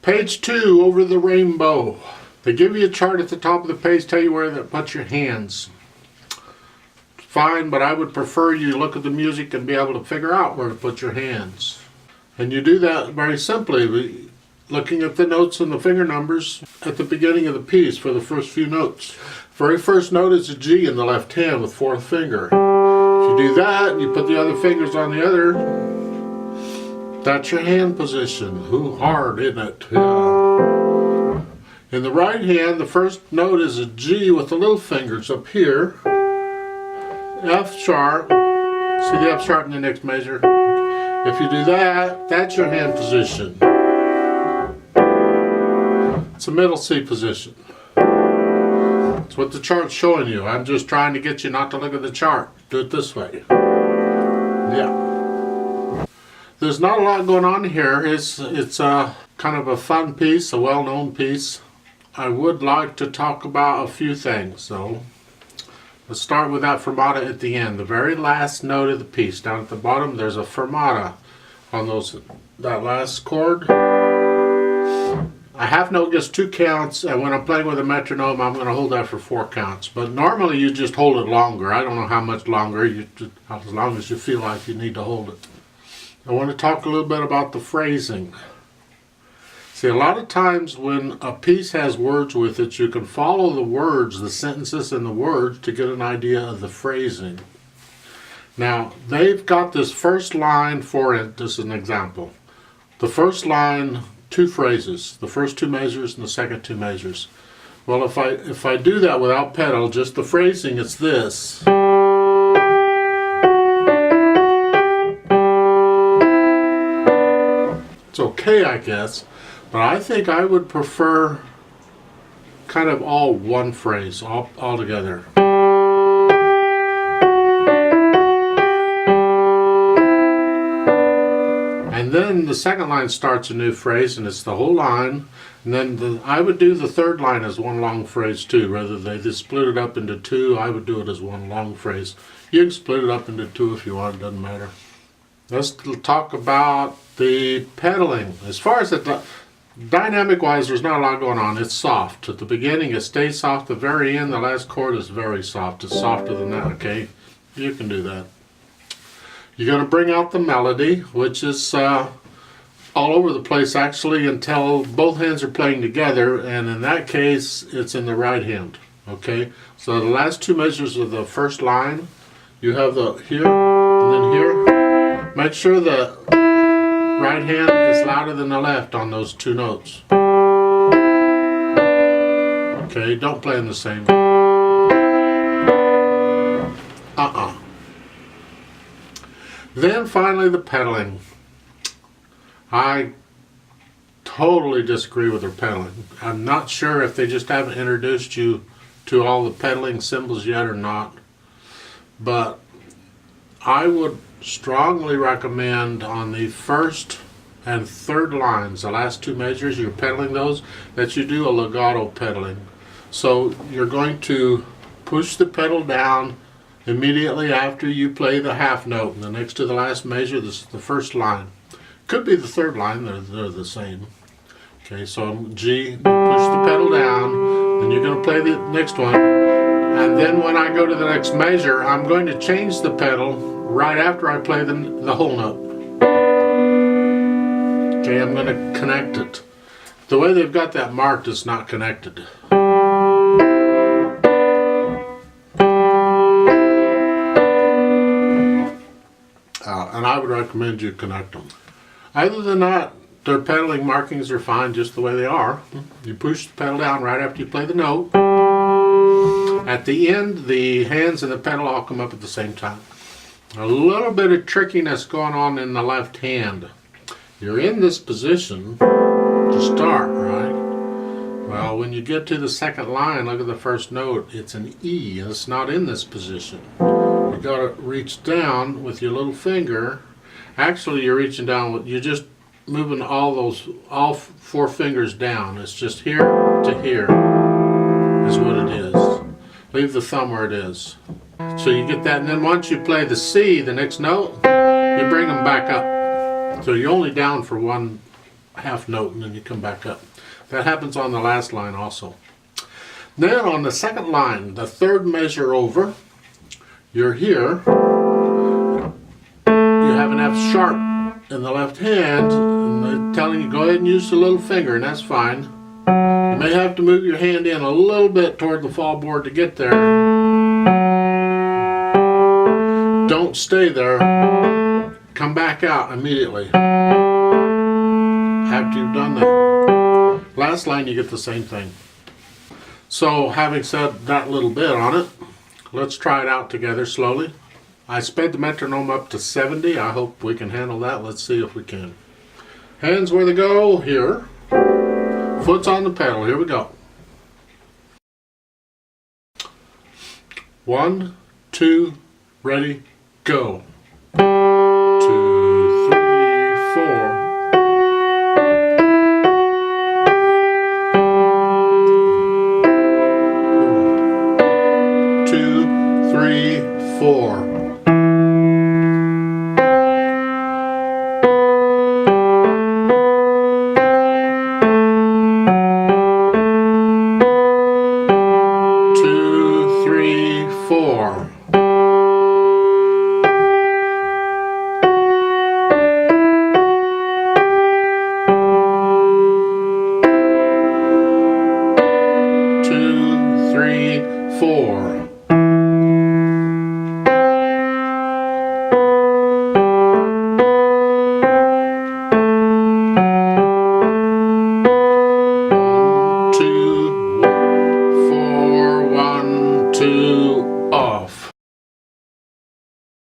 Page 2, Over the Rainbow. They give you a chart at the top of the page, tell you where to put your hands. Fine, but I would prefer you look at the music and be able to figure out where to put your hands. And you do that very simply, looking at the notes and the finger numbers at the beginning of the piece for the first few notes. Very first note is a G in the left hand with fourth finger. If you do that and you put the other fingers on the other, that's your hand position. Ooh, hard, isn't it? Yeah. In the right hand, the first note is a G with the little fingers up here. F sharp. See the F sharp in the next measure? If you do that, that's your hand position. It's a middle C position. That's what the chart's showing you. I'm just trying to get you not to look at the chart. Do it this way. Yeah. There's not a lot going on here. It's a kind of a fun piece, a well-known piece. I would like to talk about a few things though. Let's start with that fermata at the end. The very last note of the piece. Down at the bottom there's a fermata on that last chord. A half note gets 2 counts, and when I'm playing with a metronome I'm going to hold that for 4 counts. But normally you just hold it longer. I don't know how much longer, as long as you feel like you need to hold it. I want to talk a little bit about the phrasing. See, a lot of times when a piece has words with it, you can follow the words, the sentences and the words to get an idea of the phrasing. Now, they've got this first line for it. This is an example. The first line, 2 phrases. The first 2 measures and the second 2 measures. Well, if I do that without pedal, just the phrasing, it's this. It's okay, I guess. But I think I would prefer kind of all one phrase, all together. And then the second line starts a new phrase, and it's the whole line. And then I would do the third line as one long phrase too. Rather they just split it up into 2, I would do it as one long phrase. You can split it up into 2 if you want, it doesn't matter. Let's talk about the pedaling. As far as the dynamic-wise, there's not a lot going on. It's soft. At the beginning, it stays soft. At the very end, the last chord is very soft. It's softer than that, okay? You can do that. You're going to bring out the melody, which is all over the place, actually, until both hands are playing together. And in that case, it's in the right hand, okay? So the last 2 measures of the first line, you have the here and then here. Make sure the right hand is louder than the left on those 2 notes. Okay, don't play in the same. Then finally the pedaling. I totally disagree with their pedaling. I'm not sure if they just haven't introduced you to all the pedaling symbols yet or not. But I would strongly recommend on the first and third lines, the last 2 measures, you're pedaling those, that you do a legato pedaling. So you're going to push the pedal down immediately after you play the half note. And the next to the last measure, this is the first line. Could be the third line, they're the same. Okay, so G, push the pedal down, then you're going to play the next one. And then when I go to the next measure, I'm going to change the pedal right after I play the whole note. Okay, I'm going to connect it. The way they've got that marked is not connected. And I would recommend you connect them. Other than that, their pedaling markings are fine just the way they are. You push the pedal down right after you play the note. At the end, the hands and the pedal all come up at the same time. A little bit of trickiness going on in the left hand. You're in this position to start, right? Well, when you get to the second line, look at the first note. It's an E, and it's not in this position. You got to reach down with your little finger. Actually, you're reaching down with, you're just moving all 4 fingers down. It's just here to here is what it is. Leave the thumb where it is. So you get that, and then once you play the C, the next note, you bring them back up. So you're only down for one half note and then you come back up. That happens on the last line also. Then on the second line, the third measure over, you're here. You have an F sharp in the left hand, and they're telling you go ahead and use the little finger, and that's fine. You may have to move your hand in a little bit toward the fall board to get there. Don't stay there. Come back out immediately after you've done that. Last line you get the same thing. So having said that little bit on it, let's try it out together slowly. I sped the metronome up to 70. I hope we can handle that. Let's see if we can. Hands where they go, here. Foot's on the pedal, here we go. 1, 2, ready, go.